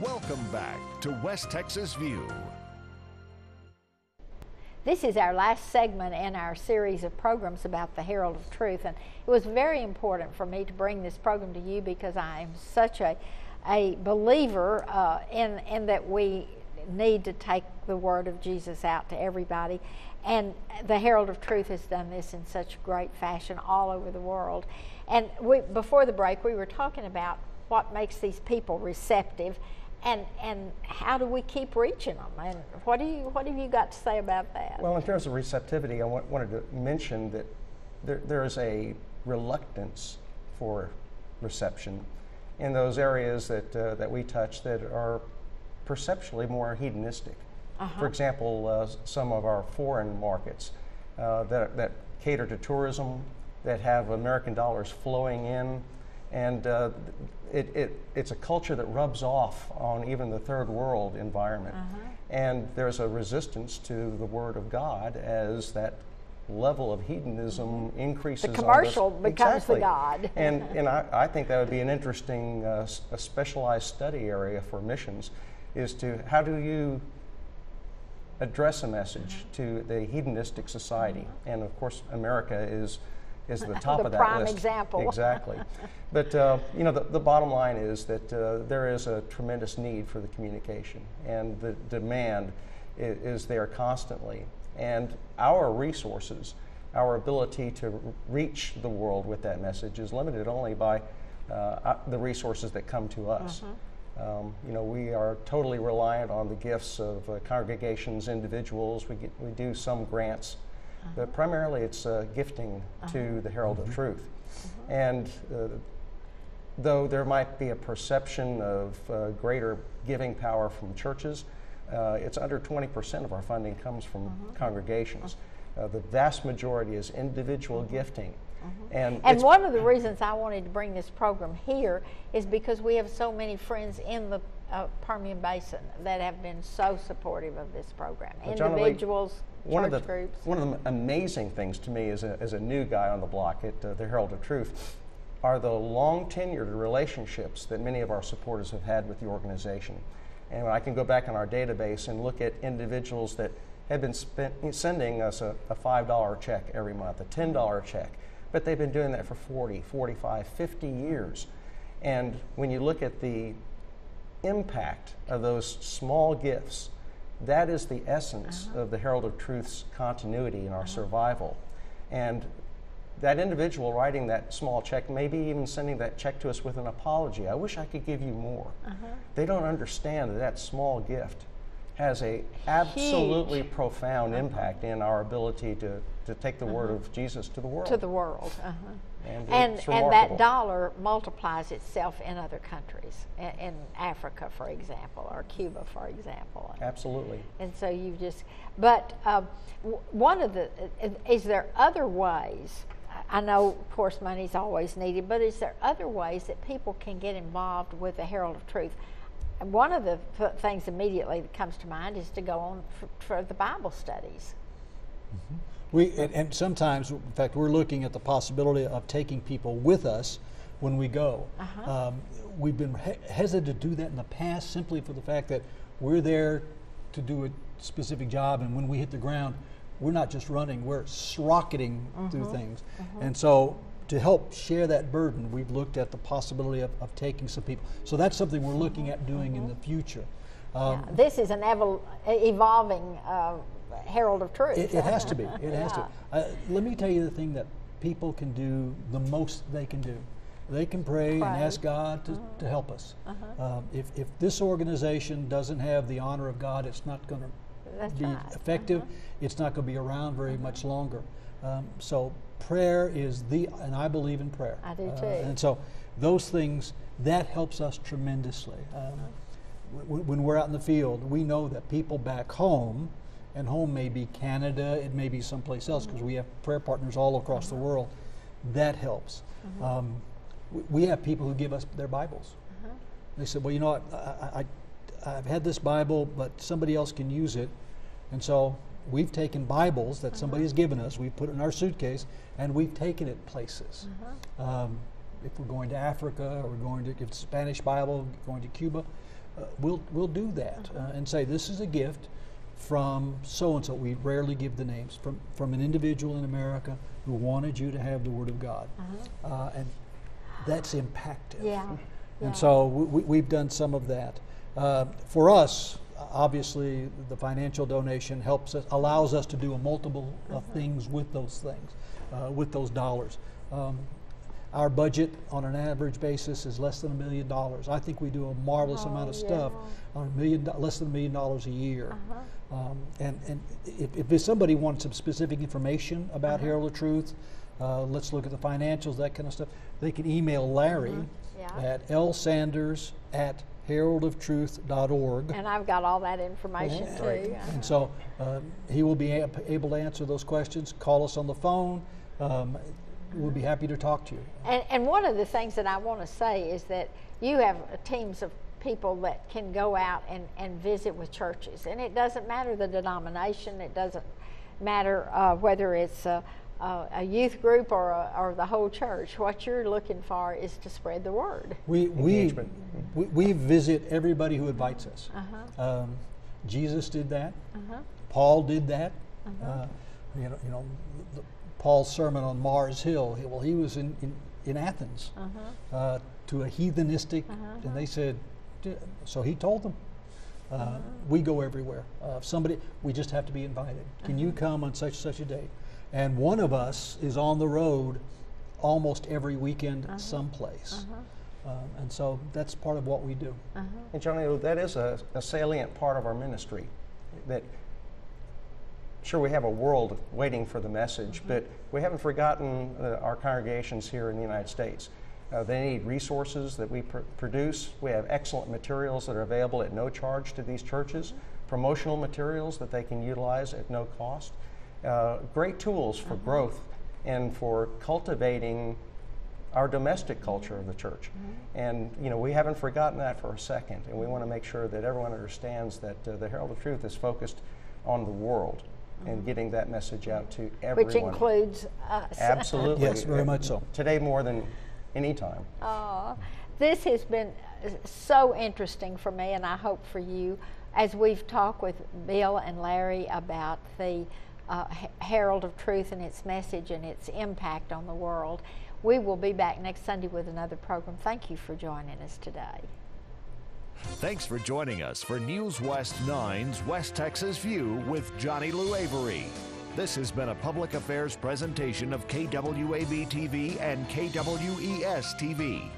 Welcome back to West Texas View. This is our last segment in our series of programs about the Herald of Truth, and it was very important for me to bring this program to you because I am such a believer in that we need to take the word of Jesus out to everybody, and the Herald of Truth has done this in such great fashion all over the world. And before the break, we were talking about what makes these people receptive, and how do we keep reaching them? And what have you got to say about that? Well, in terms of receptivity, I wanted to mention that there is a reluctance for reception in those areas that we touch that are perceptually more hedonistic. For example, some of our foreign markets that cater to tourism, that have American dollars flowing in, and it's a culture that rubs off on even the third world environment. And there's a resistance to the Word of God as that level of hedonism increases. The commercial becomes exactly. the God. and I think that would be an interesting a specialized study area for missions, is to how do you address a message to the hedonistic society. And of course America is the top of that prime list. example. Exactly. But the bottom line is that there is a tremendous need for the communication, and the demand is there constantly. And our resources, our ability to reach the world with that message is limited only by the resources that come to us. We are totally reliant on the gifts of congregations, individuals. We do some grants, but primarily it's gifting to the Herald of Truth. And though there might be a perception of greater giving power from churches, it's under 20% of our funding comes from congregations. The vast majority is individual gifting. And one of the reasons I wanted to bring this program here is because we have so many friends in the Permian Basin that have been so supportive of this program. Individuals, church groups. One of the amazing things to me as a new guy on the block at the Herald of Truth are the long tenured relationships that many of our supporters have had with the organization. And I can go back in our database and look at individuals that have been sending us a $5 check every month, a $10 check, but they've been doing that for 40, 45, 50 years. And when you look at the impact of those small gifts, that is the essence of the Herald of Truth's continuity and our survival. And that individual writing that small check, maybe even sending that check to us with an apology, I wish I could give you more. They don't understand that small gift has a absolutely profound impact in our ability to take the word of Jesus to the world. To the world. And that dollar multiplies itself in other countries, in Africa, for example, or Cuba, for example. Absolutely. And so you just, but is there other ways? I know, of course, money's always needed, but is there other ways that people can get involved with the Herald of Truth? And one of the things immediately that comes to mind is to go on for the Bible studies. And sometimes, in fact, we're looking at the possibility of taking people with us when we go. We've been hesitant to do that in the past simply for the fact that we're there to do a specific job, and when we hit the ground, we're not just running, we're rocketing through things. And so to help share that burden, we've looked at the possibility of taking some people. So that's something we're looking at doing in the future. This is an evolving Herald of Truth. It has to be. It has to. Let me tell you the thing that people can do, the most they can do. They can pray and ask God to help us. If this organization doesn't have the honor of God, it's not going to be effective. It's not going to be around very much longer. So prayer is and I believe in prayer. I do too. And so those things, that helps us tremendously. When we're out in the field, we know that people back home, and home may be Canada, it may be someplace else, because we have prayer partners all across the world. That helps. We have people who give us their Bibles. They said, well, you know what, I've had this Bible, but somebody else can use it. And so we've taken Bibles that somebody has given us, we've put it in our suitcase, and we've taken it places. If we're going to Africa, or we're going to, if it's Spanish Bible, going to Cuba, we'll do that and say this is a gift from so and so. We rarely give the names, from an individual in America who wanted you to have the Word of God, and that's impactful. Yeah. And so we've done some of that. For us, obviously, the financial donation allows us to do a multiple of things with those things, with those dollars. Our budget on an average basis is less than $1 million. I think we do a marvelous amount of stuff on less than $1 million a year. And if somebody wants some specific information about Herald of Truth, let's look at the financials, that kind of stuff, they can email Larry at lsanders@heraldoftruth.org. And I've got all that information too. And so he will be able to answer those questions. Call us on the phone. We'll be happy to talk to you. And one of the things that I want to say is that you have teams of people that can go out and visit with churches. And it doesn't matter the denomination. It doesn't matter whether it's a youth group or the whole church. What you're looking for is to spread the word. We visit everybody who invites us. Jesus did that. Paul did that. Paul's sermon on Mars Hill. He was in Athens to a heathenistic, and they said, so he told them. We go everywhere. We just have to be invited. Can you come on such a date? And one of us is on the road almost every weekend someplace. And so that's part of what we do. And Johnny, that is a salient part of our ministry. That sure, we have a world waiting for the message, but we haven't forgotten our congregations here in the United States. They need resources that we produce. We have excellent materials that are available at no charge to these churches, promotional materials that they can utilize at no cost. Great tools for growth and for cultivating our domestic culture of the church. And we haven't forgotten that for a second, and we want to make sure that everyone understands that the Herald of Truth is focused on the world and getting that message out to everyone. Which includes us. Absolutely. Yes, very much so. Today more than any time. This has been so interesting for me, and I hope for you, as we've talked with Bill and Larry about the Herald of Truth and its message and its impact on the world. We will be back next Sunday with another program. Thank you for joining us today. Thanks for joining us for News West 9's West Texas View with Johnny Lou Avery. This has been a public affairs presentation of KWAB-TV and KWES-TV.